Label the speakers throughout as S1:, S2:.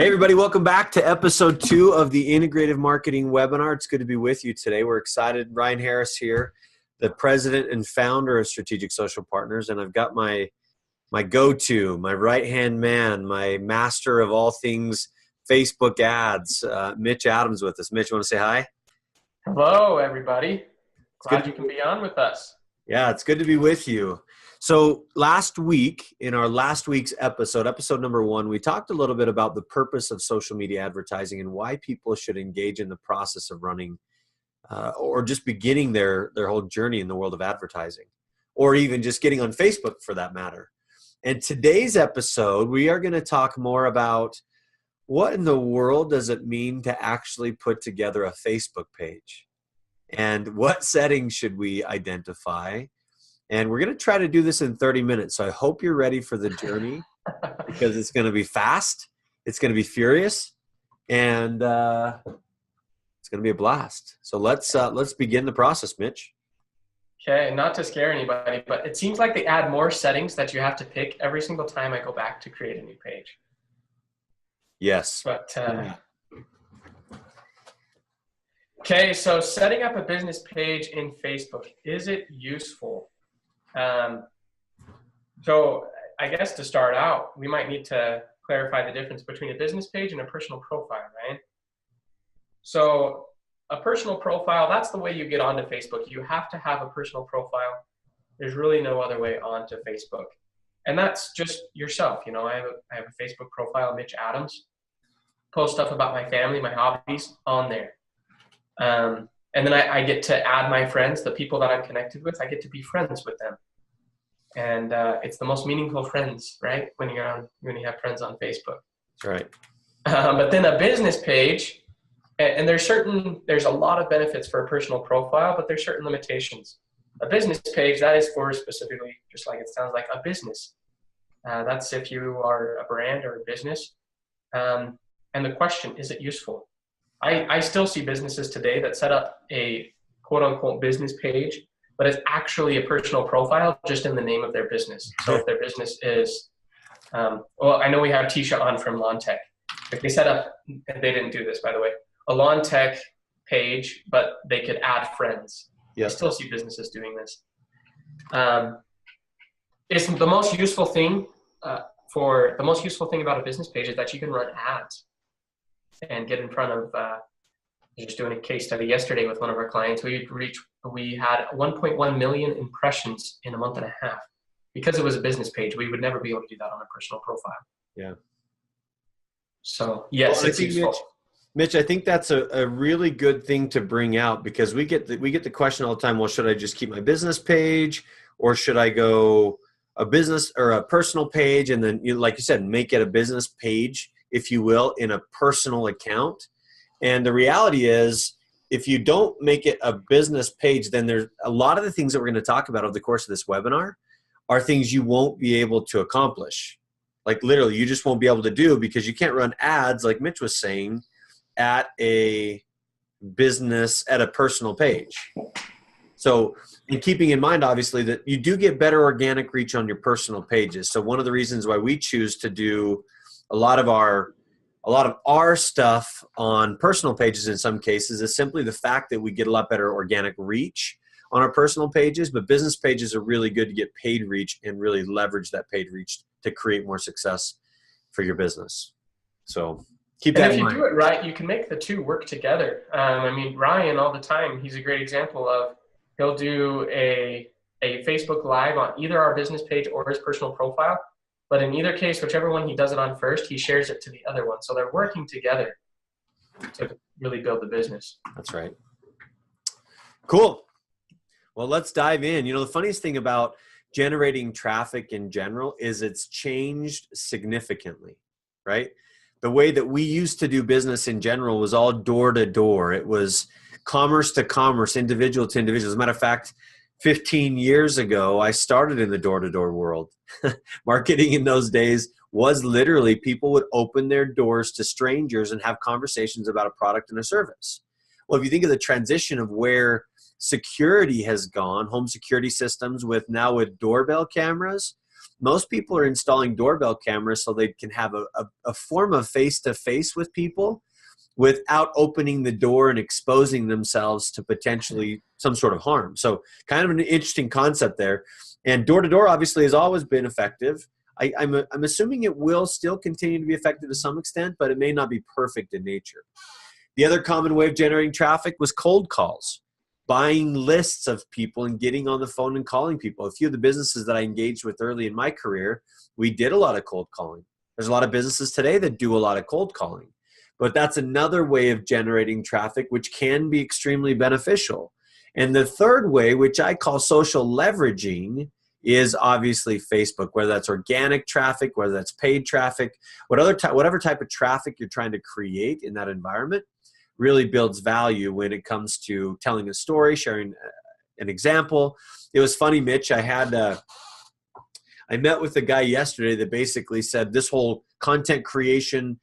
S1: Hey everybody, welcome back to episode 2 of the Integrative Marketing Webinar. It's good to be with you today. We're excited. Ryan Harris here, the president and founder of Strategic Social Partners, and I've got my go-to, my right-hand man, my master of all things Facebook ads, Mitch Adams with us. Mitch, you want to say hi?
S2: Hello, everybody. Glad you can be on with us.
S1: Yeah, it's good to be with you. So last week, in our last week's episode number 1, we talked a little bit about the purpose of social media advertising and why people should engage in the process of running or just beginning their whole journey in the world of advertising, or even just getting on Facebook for that matter. And today's episode, we are going to talk more about what in the world does it mean to actually put together a Facebook page, and what settings should we identify. And we're going to try to do this in 30 minutes. So I hope you're ready for the journey because it's going to be fast. It's going to be furious, and it's going to be a blast. So let's begin the process, Mitch.
S2: Okay, not to scare anybody, but it seems like they add more settings that you have to pick every single time I go back to create a new page.
S1: Yes.
S2: But okay, so setting up a business page in Facebook, is it useful? So I guess to start out, we might need to clarify the difference between a business page and a personal profile, right? So a personal profile, that's the way you get onto Facebook. You have to have a personal profile. There's really no other way onto Facebook. And that's just yourself. You know, I have a Facebook profile, Mitch Adams, post stuff about my family, my hobbies on there. And then I get to add my friends, the people that I'm connected with. I get to be friends with them. And it's the most meaningful friends, right? When you have friends on Facebook.
S1: That's right.
S2: But then a business page, and there's a lot of benefits for a personal profile, but there's certain limitations. A business page, that is for specifically, just like it sounds like, a business. That's if you are a brand or a business. And the question, is it useful? I still see businesses today that set up a quote-unquote business page, but it's actually a personal profile just in the name of their business. So if their business is, well, I know we have Tisha on from Lawn Tech. If they set up, and they didn't do this, by the way, a Lawn Tech page, but they could add friends.
S1: Yes.
S2: I still see businesses doing this. It's the most useful thing the most useful thing about a business page is that you can run ads and get in front of, just doing a case study yesterday with one of our clients. We had 1.1 million impressions in a month and a half. Because it was a business page, we would never be able to do that on a personal profile.
S1: Yeah.
S2: So yes, it's useful.
S1: Mitch, I think that's a really good thing to bring out, because we get the question all the time, well, should I just keep my business page, or should I go a business or a personal page, and then, like you said, make it a business page, if you will, in a personal account? And the reality is, if you don't make it a business page, then there's a lot of the things that we're going to talk about over the course of this webinar are things you won't be able to accomplish. Like literally, you just won't be able to do, because you can't run ads, like Mitch was saying, at a business, at a personal page. So, and keeping in mind, obviously, that you do get better organic reach on your personal pages. So one of the reasons why we choose to do a lot of our stuff on personal pages in some cases is simply the fact that we get a lot better organic reach on our personal pages, but business pages are really good to get paid reach and really leverage that paid reach to create more success for your business. So keep that in mind.
S2: And if you do it right, you can make the two work together. I mean, Ryan, all the time, he's a great example of, he'll do a Facebook Live on either our business page or his personal profile. But in either case, whichever one he does it on first, he shares it to the other one. So they're working together to really build the business.
S1: That's right. Cool. Well, let's dive in. You know, the funniest thing about generating traffic in general is it's changed significantly, right? The way that we used to do business in general was all door to door. It was commerce to commerce, individual to individual. As a matter of fact, 15 years ago, I started in the door-to-door world. Marketing in those days was literally people would open their doors to strangers and have conversations about a product and a service. Well, if you think of the transition of where security has gone, home security systems with doorbell cameras, most people are installing doorbell cameras so they can have a form of face-to-face with people without opening the door and exposing themselves to potentially some sort of harm. So kind of an interesting concept there. And door-to-door obviously has always been effective. I'm assuming it will still continue to be effective to some extent, but it may not be perfect in nature. The other common way of generating traffic was cold calls, buying lists of people and getting on the phone and calling people. A few of the businesses that I engaged with early in my career, we did a lot of cold calling. There's a lot of businesses today that do a lot of cold calling. But that's another way of generating traffic, which can be extremely beneficial. And the third way, which I call social leveraging, is obviously Facebook, whether that's organic traffic, whether that's paid traffic, whatever type of traffic you're trying to create in that environment really builds value when it comes to telling a story, sharing an example. It was funny, Mitch, I met with a guy yesterday that basically said this whole content creation,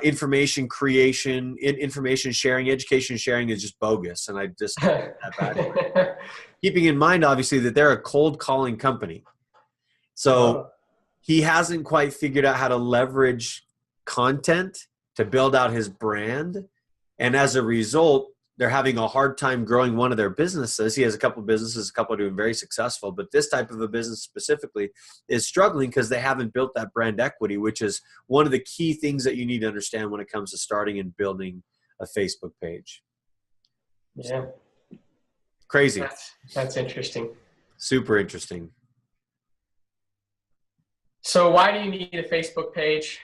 S1: information creation, information sharing, education sharing is just bogus. And I just that bad. Keeping in mind, obviously, that they're a cold calling company. So he hasn't quite figured out how to leverage content to build out his brand. And as a result, they're having a hard time growing one of their businesses. He has a couple of businesses, a couple are doing very successful, but this type of a business specifically is struggling because they haven't built that brand equity, which is one of the key things that you need to understand when it comes to starting and building a Facebook page.
S2: Yeah.
S1: Crazy.
S2: That's interesting.
S1: Super interesting.
S2: So why do you need a Facebook page?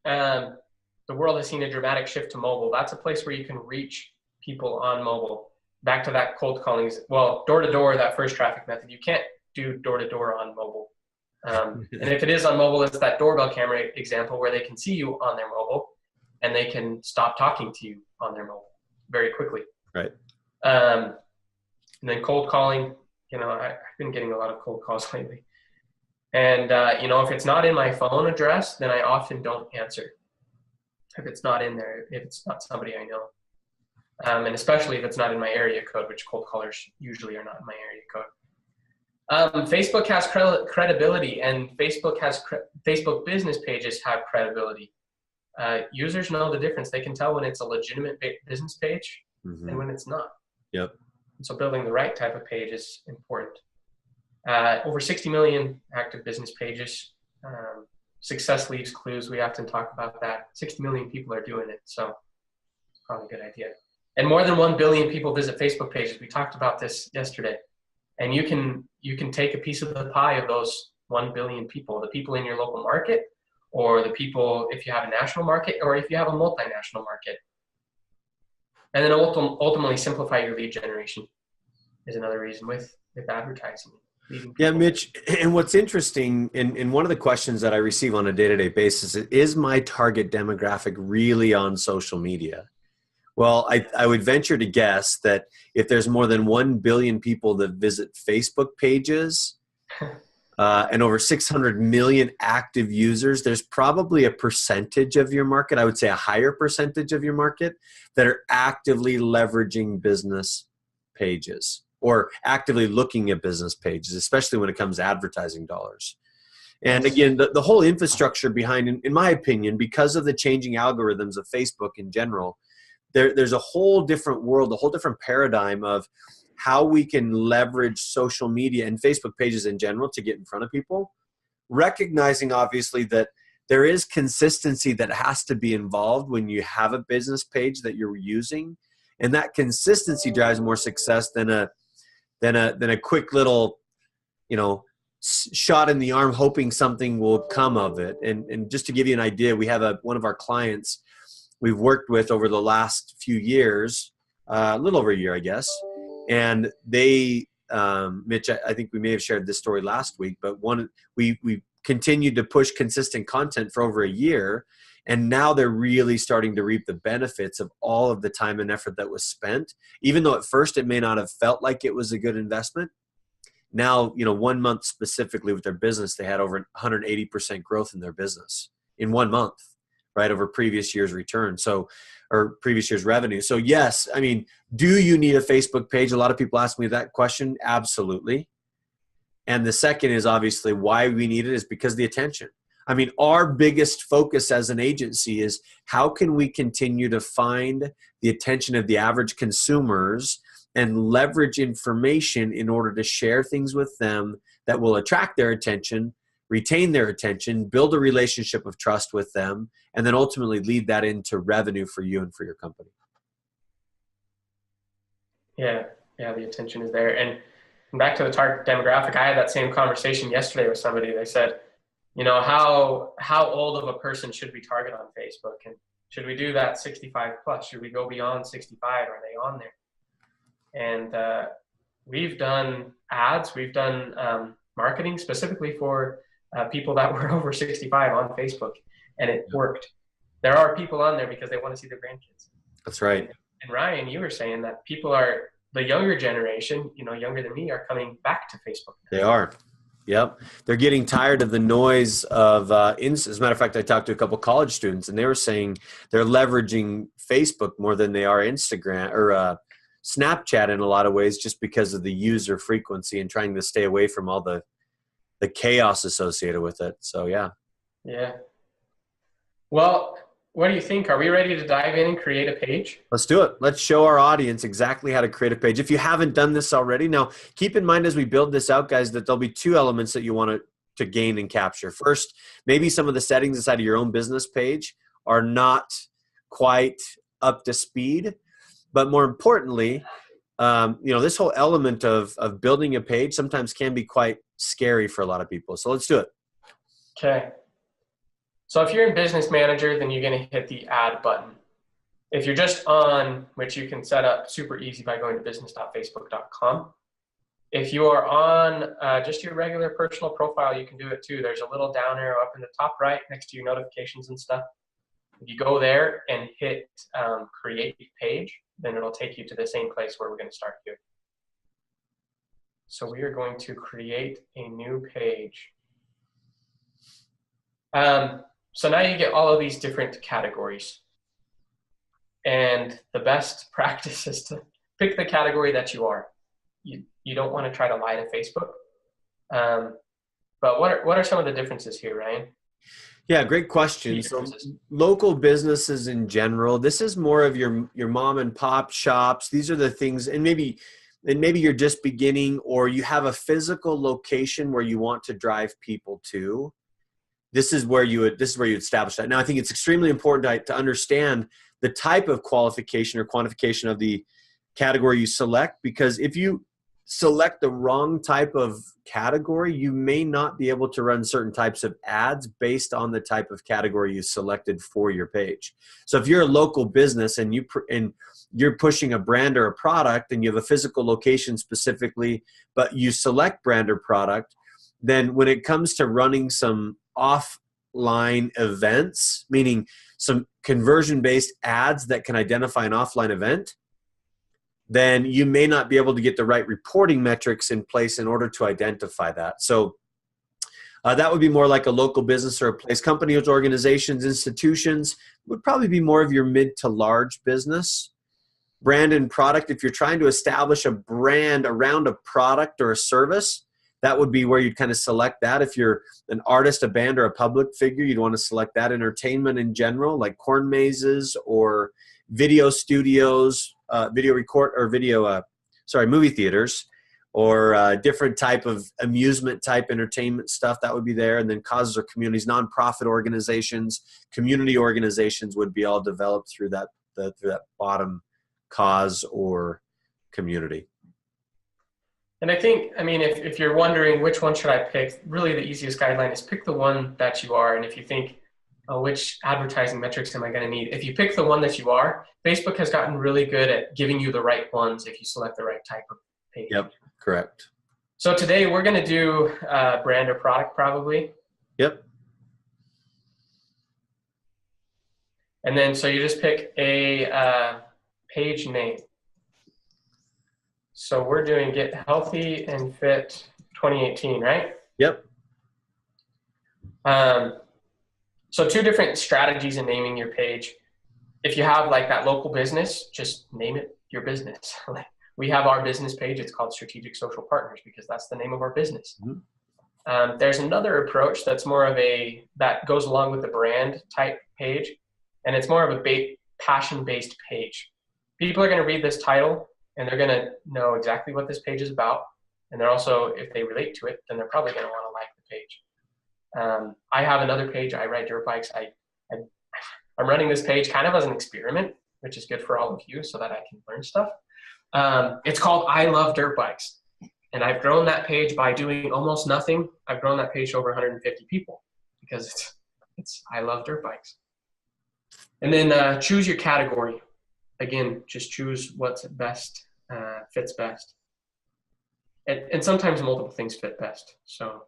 S2: The world has seen a dramatic shift to mobile. That's a place where you can reach people on mobile. Back to that cold calling, well, door-to-door, that first traffic method, you can't do door-to-door on mobile. And if it is on mobile, it's that doorbell camera example where they can see you on their mobile and they can stop talking to you on their mobile very quickly.
S1: Right.
S2: And then cold calling, I've been getting a lot of cold calls lately. And, if it's not in my phone address, then I often don't answer. If it's not in there, if it's not somebody I know. And especially if it's not in my area code, which cold callers usually are not in my area code. Facebook has credibility, and Facebook business pages have credibility. Users know the difference. They can tell when it's a legitimate business page and when it's not.
S1: Yep.
S2: So building the right type of page is important. Over 60 million active business pages. Success leaves clues. We often talk about that. 60 million people are doing it, so it's probably a good idea. And more than 1 billion people visit Facebook pages. We talked about this yesterday. And you can take a piece of the pie of those 1 billion people, the people in your local market, or the people if you have a national market, or if you have a multinational market. And then ultimately simplify your lead generation is another reason with advertising.
S1: Yeah, Mitch, and what's interesting, and one of the questions that I receive on a day-to-day basis is my target demographic really on social media? Well, I would venture to guess that if there's more than 1 billion people that visit Facebook pages and over 600 million active users, there's probably a percentage of your market, I would say a higher percentage of your market, that are actively leveraging business pages or actively looking at business pages, especially when it comes to advertising dollars. And again, the whole infrastructure behind, in my opinion, because of the changing algorithms of Facebook in general, there's a whole different world, a whole different paradigm of how we can leverage social media and Facebook pages in general to get in front of people, recognizing obviously that there is consistency that has to be involved when you have a business page that you're using, and that consistency drives more success than a quick little, shot in the arm hoping something will come of it. And just to give you an idea, we have one of our clients we've worked with over the last few years, a little over a year, I guess. And they, Mitch, I think we may have shared this story last week, but we continued to push consistent content for over a year. And now they're really starting to reap the benefits of all of the time and effort that was spent. Even though at first it may not have felt like it was a good investment. Now, 1 month specifically with their business, they had over 180% growth in their business in 1 month, right, over previous year's return. Or previous year's revenue. So yes, do you need a Facebook page? A lot of people ask me that question. Absolutely. And the second is obviously why we need it is because of the attention. I mean, our biggest focus as an agency is how can we continue to find the attention of the average consumers and leverage information in order to share things with them that will attract their attention, retain their attention, build a relationship of trust with them, and then ultimately lead that into revenue for you and for your company.
S2: Yeah, the attention is there. And back to the target demographic, I had that same conversation yesterday with somebody. They said, how old of a person should we target on Facebook? And should we do that 65 plus? Should we go beyond 65? Are they on there? And we've done ads. We've done marketing specifically for people that were over 65 on Facebook, and it worked. There are people on there because they want to see their grandkids.
S1: That's right.
S2: And Ryan, you were saying that people are, the younger generation, younger than me, are coming back to Facebook.
S1: They are. Yep. They're getting tired of the noise of, as a matter of fact, I talked to a couple college students and they were saying they're leveraging Facebook more than they are Instagram or Snapchat in a lot of ways, just because of the user frequency and trying to stay away from all the chaos associated with it. So, yeah.
S2: Yeah. Well, what do you think? Are we ready to dive in and create a page?
S1: Let's do it. Let's show our audience exactly how to create a page. If you haven't done this already, now keep in mind as we build this out, guys, that there'll be two elements that you want to gain and capture. First, maybe some of the settings inside of your own business page are not quite up to speed. But more importantly, this whole element of building a page sometimes can be quite scary for a lot of people. So let's do it.
S2: Okay. So if you're in Business Manager, then you're going to hit the Add button. If you're just on, which you can set up super easy by going to business.facebook.com. If you are on just your regular personal profile, you can do it too. There's a little down arrow up in the top right next to your notifications and stuff. If you go there and hit Create Page, then it'll take you to the same place where we're going to start here. So we are going to create a new page. So now you get all of these different categories. And the best practice is to pick the category that you are. You don't want to try to lie to Facebook. But what are some of the differences here, Ryan?
S1: Yeah, great question. So local businesses in general, this is more of your mom and pop shops. These are the things, and maybe you're just beginning, or you have a physical location where you want to drive people to. This is where you establish that. Now, I think it's extremely important to understand the type of qualification or quantification of the category you select, because if you select the wrong type of category, you may not be able to run certain types of ads based on the type of category you selected for your page. So if you're a local business and you're pushing a brand or a product and you have a physical location specifically, but you select brand or product, then when it comes to running some offline events, meaning some conversion-based ads that can identify an offline event, then you may not be able to get the right reporting metrics in place in order to identify that. So that would be more like a local business or a place. Companies, organizations, institutions would probably be more of your mid to large business. Brand and product, if you're trying to establish a brand around a product or a service, that would be where you'd kind of select that. If you're an artist, a band, or a public figure, you'd want to select that. Entertainment in general, like corn mazes or video studios, movie theaters, or different type of amusement type entertainment stuff, that would be there. And then causes or communities, nonprofit organizations, community organizations would be all developed through that bottom cause or community.
S2: And I think, if you're wondering which one should I pick, really the easiest guideline is pick the one that you are. And if you think, which advertising metrics am I going to need? If you pick the one that you are, Facebook has gotten really good at giving you the right ones if you select the right type of page.
S1: Yep, correct.
S2: So today we're going to do brand or product probably.
S1: Yep.
S2: And then so you just pick a page name. So we're doing Get Healthy and Fit 2018, right?
S1: Yep.
S2: So two different strategies in naming your page. If you have like that local business, just name it your business. We have our business page. It's called Strategic Social Partners because that's the name of our business. There's another approach that's more of that goes along with the brand type page, and it's more of a passion-based page. People are going to read this title and they're going to know exactly what this page is about. And they're also, if they relate to it, then they're probably going to want to like the page. I have another page. I ride dirt bikes. I'm running this page kind of as an experiment, which is good for all of you so that I can learn stuff. It's called I Love Dirt Bikes. And I've grown that page by doing almost nothing. I've grown that page to over 150 people because it's I love dirt bikes. And then choose your category. Again, just choose what's best, fits best. And sometimes multiple things fit best. So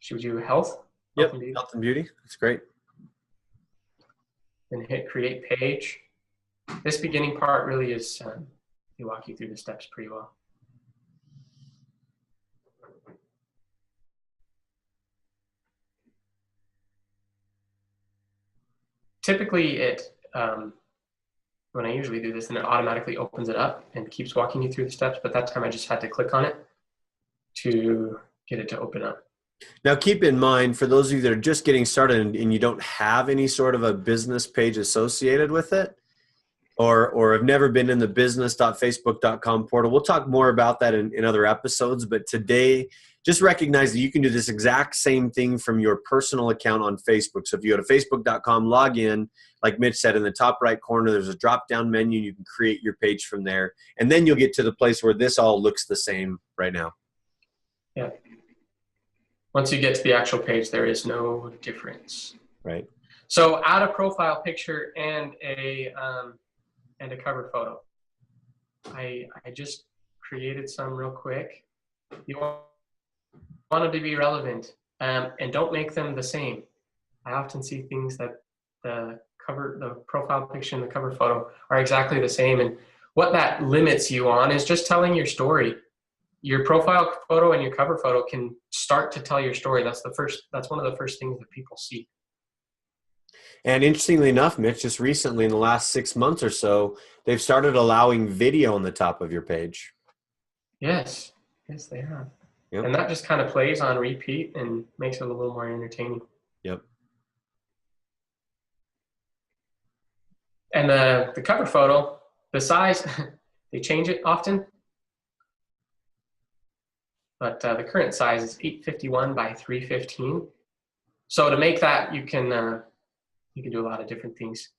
S2: should we do health?
S1: Yep, health and beauty. That's great.
S2: Then hit create page. This beginning part really is, they walk you through the steps pretty well. Typically when I usually do this, then it automatically opens it up and keeps walking you through the steps. But that time I just had to click on it to get it to open up.
S1: Now, keep in mind, for those of you that are just getting started and you don't have any sort of a business page associated with it, or have never been in the business.facebook.com portal, we'll talk more about that in other episodes. But today, just recognize that you can do this exact same thing from your personal account on Facebook. So if you go to facebook.com, log in, like Mitch said, in the top right corner, there's a drop-down menu. You can create your page from there. And then you'll get to the place where this all looks the same right now.
S2: Yeah. Once you get to the actual page, there is no difference.
S1: Right.
S2: So add a profile picture and a cover photo. I just created some real quick. You want them to be relevant, and don't make them the same. I often see things that the profile picture and the cover photo are exactly the same, and what that limits you on is just telling your story. Your profile photo and your cover photo can start to tell your story. That's one of the first things that people see.
S1: And interestingly enough, Mitch, just recently in the last 6 months or so, they've started allowing video on the top of your page.
S2: Yes, they have.
S1: Yep.
S2: And that just kind of plays on repeat and makes it a little more entertaining.
S1: Yep.
S2: And the cover photo, the size, they change it often. But the current size is 851 by 315. So to make that, you can do a lot of different things.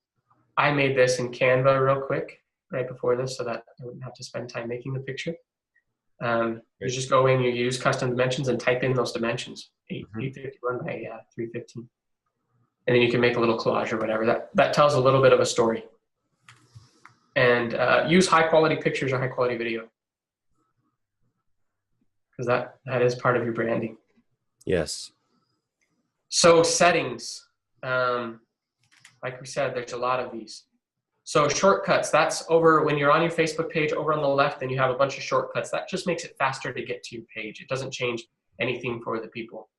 S2: I made this in Canva real quick right before this so that I wouldn't have to spend time making the picture. You just go in, you use custom dimensions and type in those dimensions, 851 by 315. And then you can make a little collage or whatever. That tells a little bit of a story. And use high quality pictures or high quality video, because that is part of your branding.
S1: Yes.
S2: So settings, like we said, there's a lot of these. So shortcuts, that's over when you're on your Facebook page, over on the left, then you have a bunch of shortcuts. That just makes it faster to get to your page. It doesn't change anything for the people.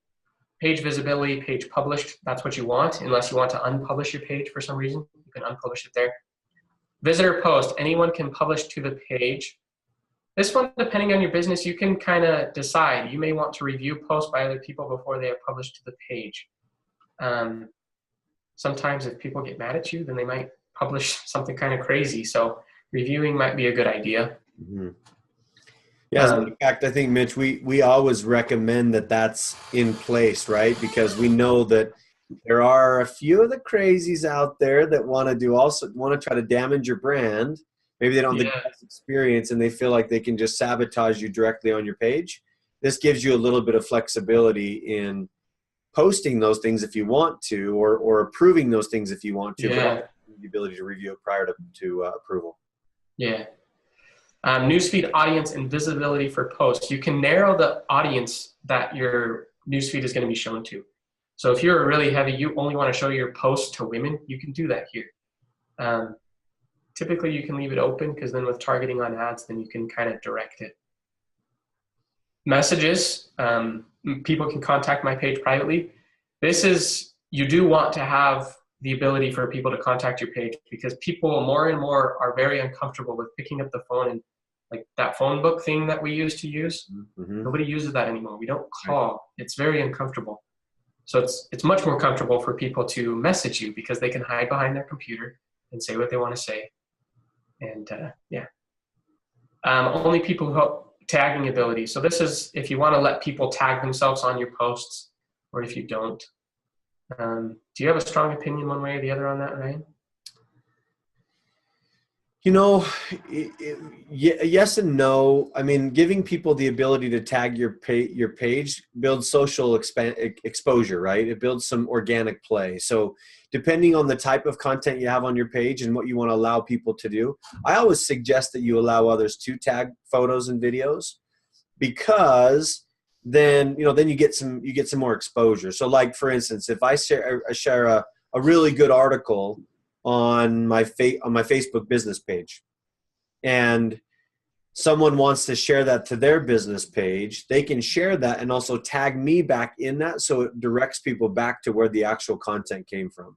S2: Page visibility, page published, that's what you want, unless you want to unpublish your page for some reason. You can unpublish it there. Visitor post, anyone can publish to the page. This one, depending on your business, you can kind of decide. You may want to review posts by other people before they are published to the page. Sometimes if people get mad at you, then they might publish something kind of crazy. So reviewing might be a good idea.
S1: Mm-hmm. Yeah, as a matter of fact, I think, Mitch, we always recommend that that's in place, right? Because we know that there are a few of the crazies out there that want to try to damage your brand. Maybe they don't have the best experience and they feel like they can just sabotage you directly on your page. This gives you a little bit of flexibility in posting those things if you want to, or approving those things if you want to, but the ability to review it prior to approval. Yeah.
S2: Newsfeed audience and visibility for posts. You can narrow the audience that your newsfeed is going to be shown to. So if you're really heavy, you only want to show your posts to women, you can do that here. Typically, you can leave it open because then with targeting on ads, then you can kind of direct it. Messages, people can contact my page privately. You do want to have the ability for people to contact your page because people more and more are very uncomfortable with picking up the phone and like that phone book thing that we used to use.
S1: Mm-hmm.
S2: Nobody uses that anymore. We don't call. It's very uncomfortable. So it's much more comfortable for people to message you because they can hide behind their computer and say what they want to say. And only people who have tagging ability. So this is if you want to let people tag themselves on your posts, or if you don't. Do you have a strong opinion one way or the other on that, Ryan?
S1: You know, yes and no. I mean, giving people the ability to tag your page builds social exposure, right? It builds some organic play. So depending on the type of content you have on your page and what you want to allow people to do, I always suggest that you allow others to tag photos and videos, because then you get some more exposure. So like, for instance, if I share a really good article on my Facebook business page, and someone wants to share that to their business page, they can share that and also tag me back in that, so it directs people back to where the actual content came from.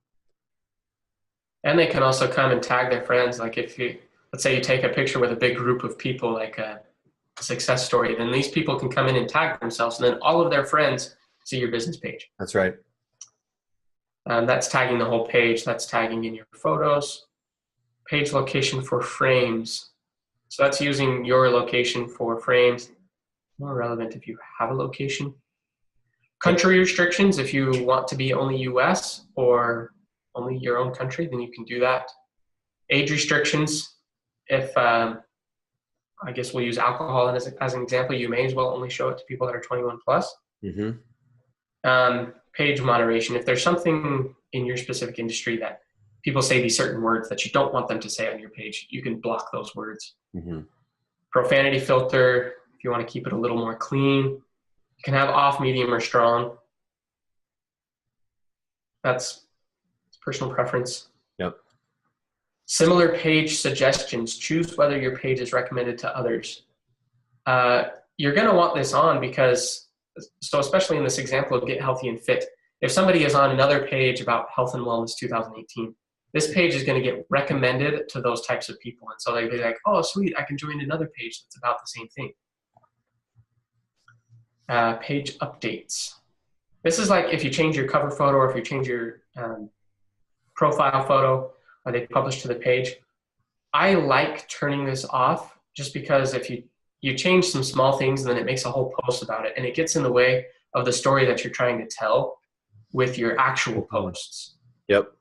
S2: And they can also come and tag their friends. Like let's say you take a picture with a big group of people, like a success story, then these people can come in and tag themselves, and then all of their friends see your business page.
S1: That's right.
S2: That's tagging the whole page. That's tagging in your photos. Page location for frames. So that's using your location for frames. More relevant if you have a location. Country restrictions, if you want to be only US or only your own country, then you can do that. Age restrictions, if I guess we'll use alcohol as an example, you may as well only show it to people that are 21 plus.
S1: Mm-hmm.
S2: Page moderation, if there's something in your specific industry that people say these certain words that you don't want them to say on your page, you can block those words.
S1: Mm-hmm.
S2: Profanity filter, if you want to keep it a little more clean, you can have off, medium, or strong. That's personal preference.
S1: Yep.
S2: Similar page suggestions, choose whether your page is recommended to others. You're going to want this on because, so especially in this example of Get Healthy and Fit, if somebody is on another page about Health and Wellness 2018, this page is going to get recommended to those types of people. And so they'd be like, oh, sweet, I can join another page that's about the same thing. Page updates. This is like if you change your cover photo, or if you change your profile photo, or they publish to the page. I like turning this off just because if you change some small things, and then it makes a whole post about it, and it gets in the way of the story that you're trying to tell with your actual posts.
S1: Yep.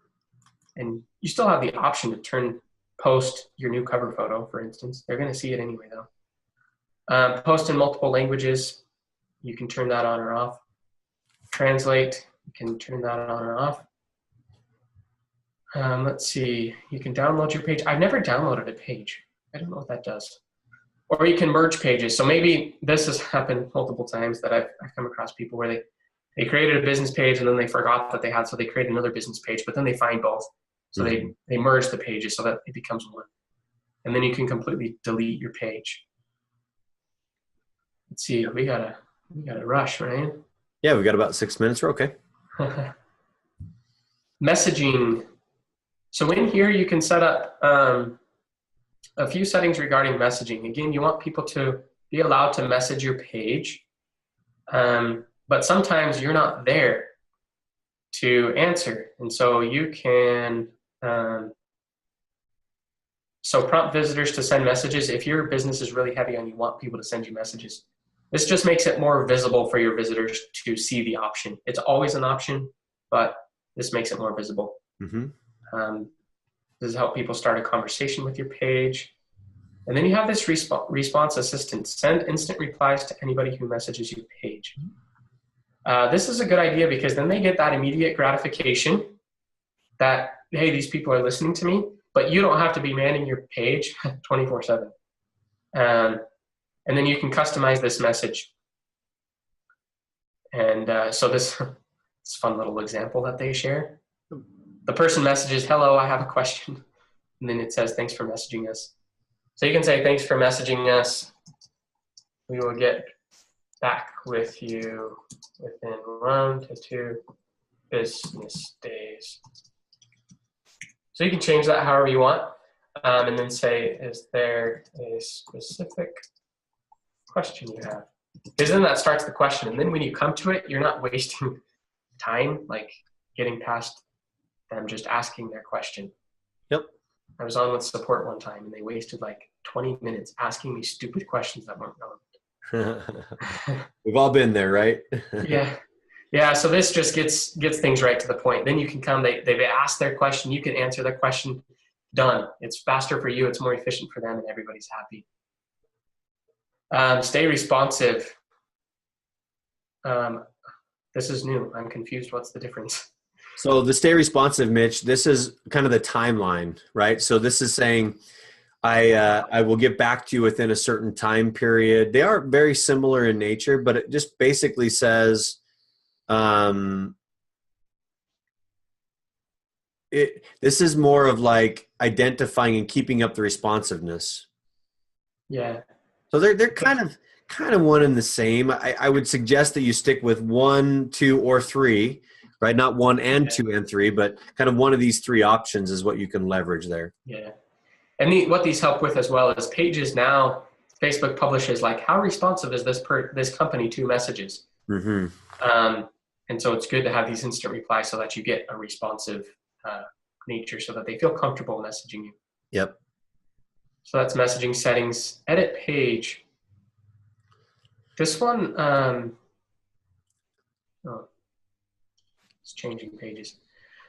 S2: And you still have the option to post your new cover photo, for instance. They're going to see it anyway, though. Post in multiple languages. You can turn that on or off. Translate. You can turn that on or off. Let's see. You can download your page. I've never downloaded a page. I don't know what that does. Or you can merge pages. So maybe this has happened multiple times that I've come across people where they created a business page and then they forgot that they had, so they created another business page, but then they find both. So they merge the pages so that it becomes one. And then you can completely delete your page. Let's see, we gotta rush, right?
S1: Yeah, we got about 6 minutes. We're okay.
S2: Messaging. So in here you can set up a few settings regarding messaging. Again, you want people to be allowed to message your page, but sometimes you're not there to answer. And so you can prompt visitors to send messages. If your business is really heavy and you want people to send you messages, this just makes it more visible for your visitors to see the option. It's always an option, but this makes it more visible.
S1: Mm-hmm.
S2: This is how people start a conversation with your page. And then you have this response assistant. Send instant replies to anybody who messages your page. This is a good idea because then they get that immediate gratification that, hey, these people are listening to me, but you don't have to be manning your page 24/7. And then you can customize this message. And so this fun little example that they share. The person messages, hello, I have a question. And then it says, thanks for messaging us. So you can say, thanks for messaging us. We will get back with you within 1 to 2 business days. So you can change that however you want. And then say, is there a specific question you have? Because then that starts the question. And then when you come to it, you're not wasting time, like getting past them just asking their question.
S1: Yep.
S2: I was on with support one time and they wasted like 20 minutes asking me stupid questions that weren't relevant.
S1: We've all been there, right?
S2: Yeah. Yeah. So this just gets things right to the point. Then you can come, they've asked their question. You can answer their question. Done. It's faster for you. It's more efficient for them and everybody's happy. Stay responsive. This is new. I'm confused. What's the difference?
S1: So the stay responsive, Mitch, this is kind of the timeline, right? So this is saying, I will get back to you within a certain time period. They are very similar in nature, but it just basically says, this is more of like identifying and keeping up the responsiveness.
S2: Yeah.
S1: So they're kind of one and the same. I would suggest that you stick with 1, 2, or 3, right? Not 1 and 2 and 3, but kind of one of these 3 options is what you can leverage there.
S2: Yeah. And what these help with as well is pages now, Facebook publishes like, how responsive is this company to messages?
S1: Mm-hmm.
S2: And so it's good to have these instant replies so that you get a responsive nature so that they feel comfortable messaging you.
S1: Yep.
S2: So that's messaging settings. Edit page. This one, it's changing pages.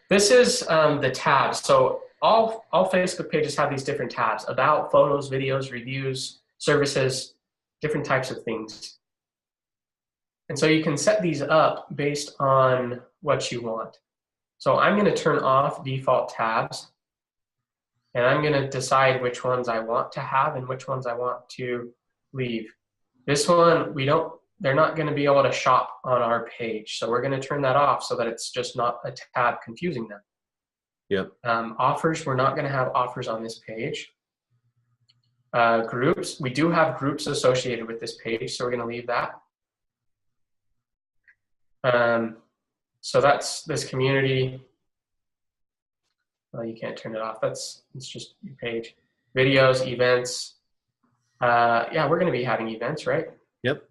S2: This is the tabs. So all Facebook pages have these different tabs: about, photos, videos, reviews, services, different types of things. And so you can set these up based on what you want. So I'm going to turn off default tabs, and I'm going to decide which ones I want to have and which ones I want to leave. This one, they're not going to be able to shop on our page. So we're going to turn that off so that it's just not a tab confusing them.
S1: Yep.
S2: Offers, we're not going to have offers on this page. Groups, we do have groups associated with this page, so we're going to leave that. So that's this community. Well, you can't turn it off. It's just your page. Videos, events. Yeah, we're going to be having events, right?
S1: Yep.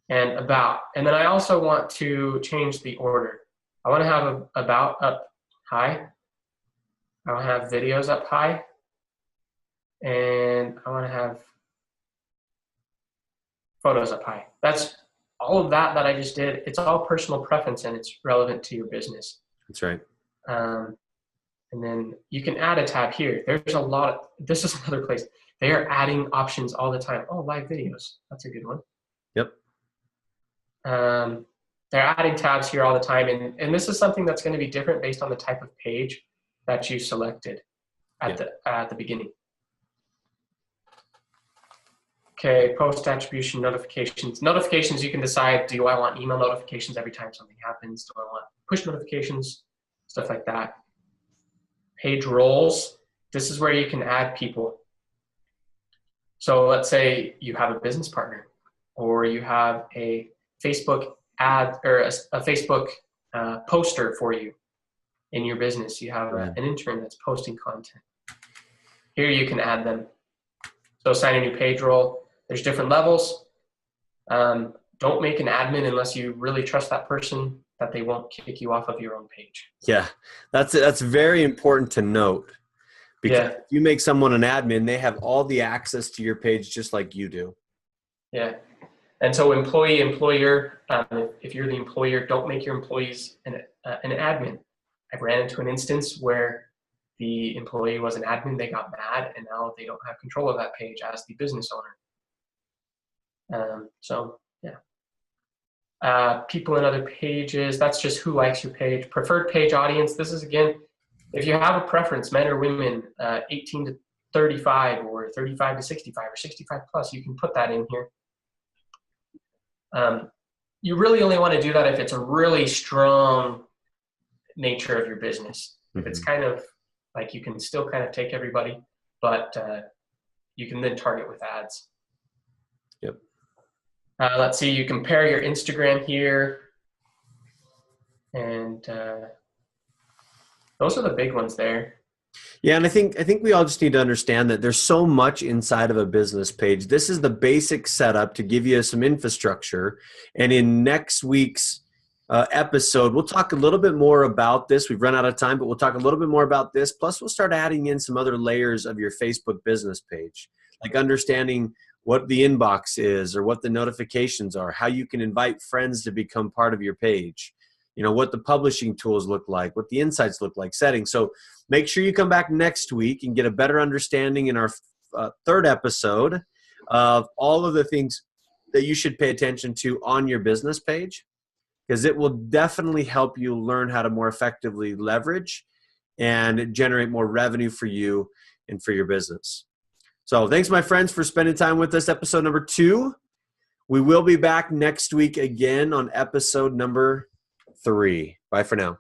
S2: And about. And then I also want to change the order. I want to have about up high. I want to have videos up high. And I want to have photos up high. That's all of that I just did. It's all personal preference and it's relevant to your business.
S1: That's right.
S2: And then you can add a tab here. There's a lot of, this is another place. They are adding options all the time. Oh, live videos. That's a good one.
S1: Yep.
S2: They're adding tabs here all the time. And this is something that's going to be different based on the type of page that you selected at the beginning. Okay, post attribution notifications. Notifications, you can decide, do I want email notifications every time something happens? Do I want push notifications? Stuff like that. Page roles. This is where you can add people. So let's say you have a business partner or you have a Facebook ad or a Facebook poster for you in your business. You have an intern that's posting content. Here you can add them. So assign a new page role. There's different levels. Don't make an admin unless you really trust that person that they won't kick you off of your own page.
S1: Yeah, that's very important to note. Because if you make someone an admin, they have all the access to your page just like you do.
S2: Yeah. And so employee, employer, if you're the employer, don't make your employees an admin. I've ran into an instance where the employee was an admin, they got mad, and now they don't have control of that page as the business owner. People in other pages, that's just who likes your page. Preferred page audience, this is again, if you have a preference, men or women, 18 to 35 or 35 to 65 or 65 plus, you can put that in here. You really only want to do that if it's a really strong nature of your business. If it's kind of like you can still kind of take everybody, but you can then target with ads.
S1: Yep.
S2: Let's see, you compare your Instagram here. And those are the big ones there.
S1: Yeah, and I think we all just need to understand that there's so much inside of a business page. This is the basic setup to give you some infrastructure. And in next week's episode, we'll talk a little bit more about this. We've run out of time, but we'll talk a little bit more about this. Plus, we'll start adding in some other layers of your Facebook business page, like understanding what the inbox is or what the notifications are, how you can invite friends to become part of your page, what the publishing tools look like, what the insights look like, settings. So make sure you come back next week and get a better understanding in our third episode of all of the things that you should pay attention to on your business page, because it will definitely help you learn how to more effectively leverage and generate more revenue for you and for your business. So thanks, my friends, for spending time with us. Episode number 2. We will be back next week again on episode number 3. Bye for now.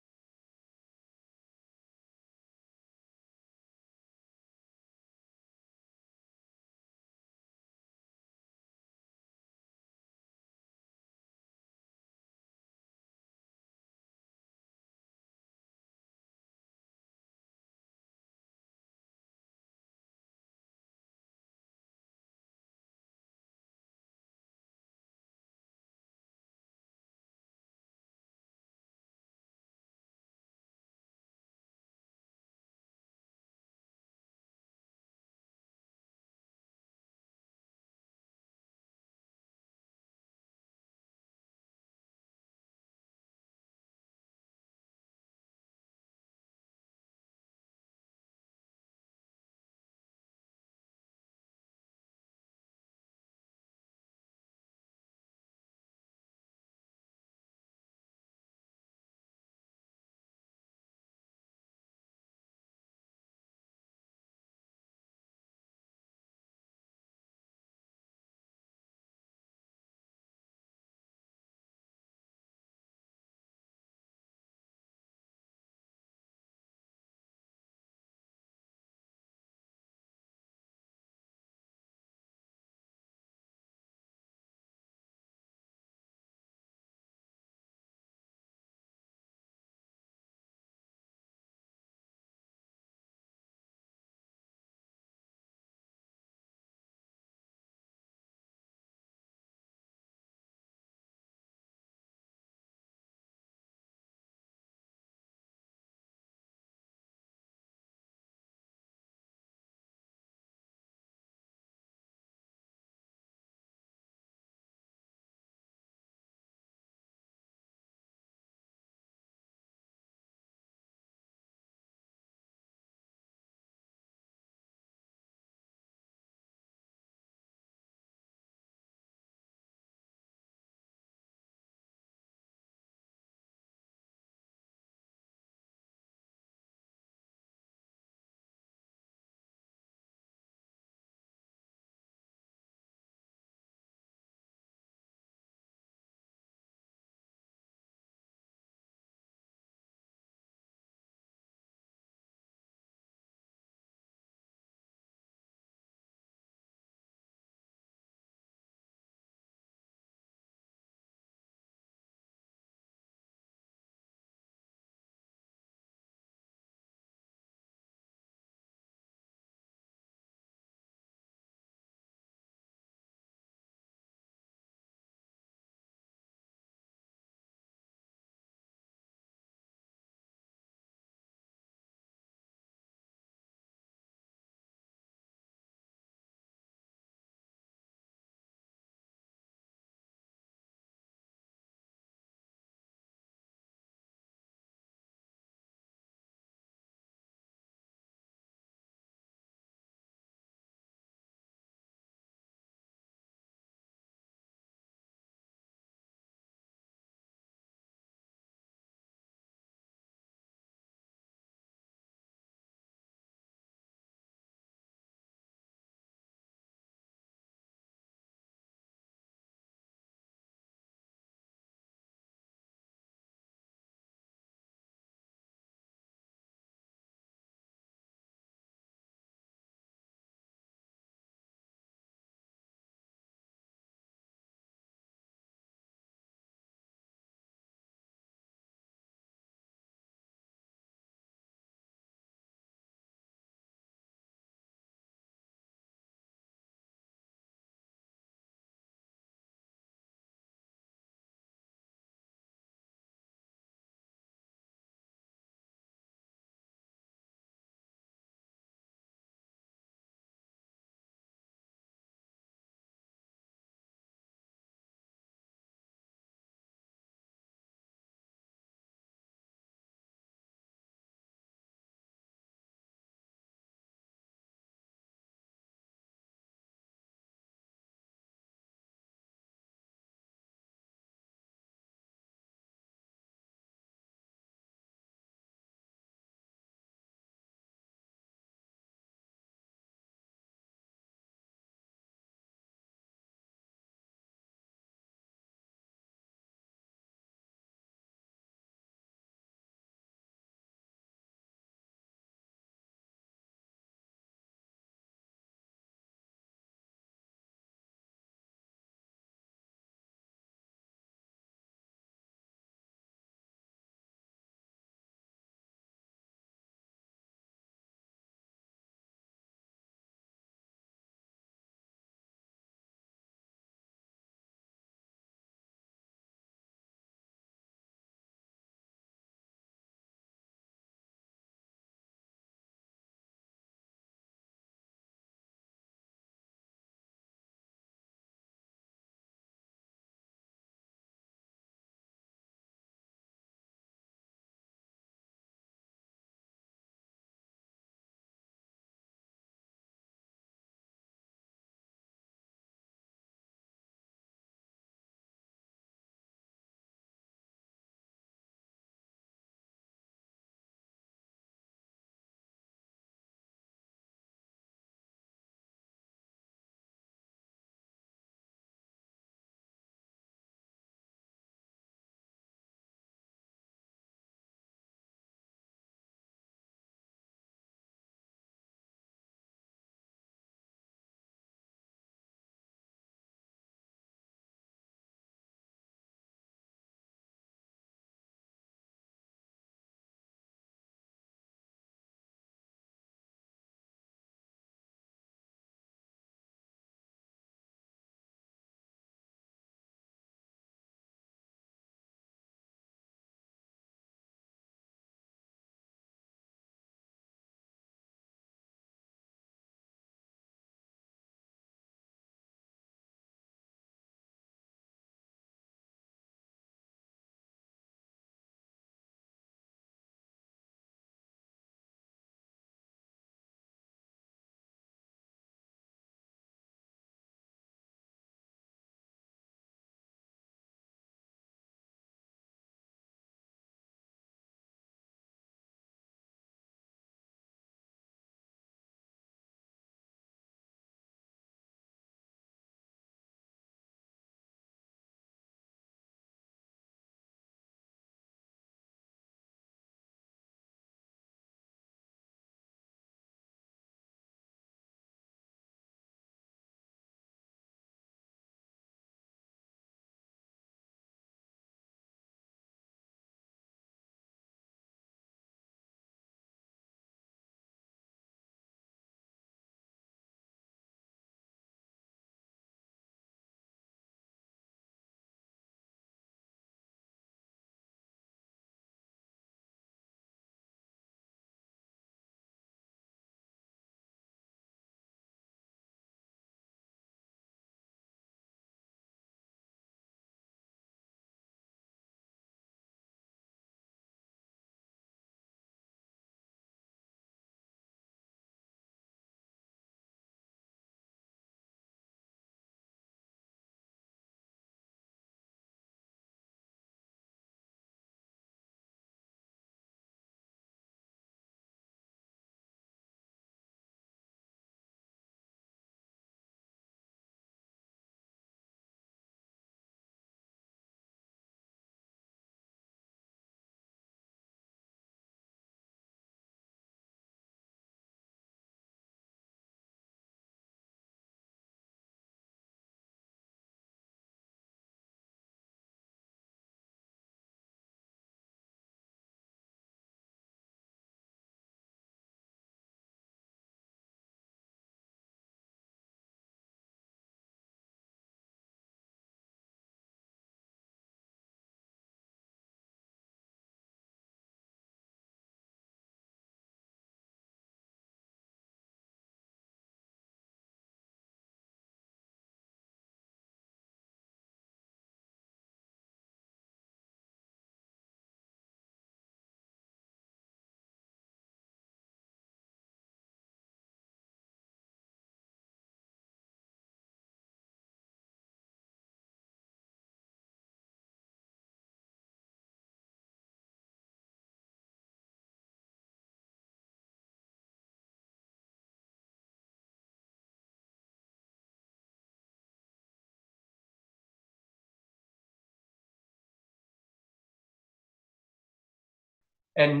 S2: And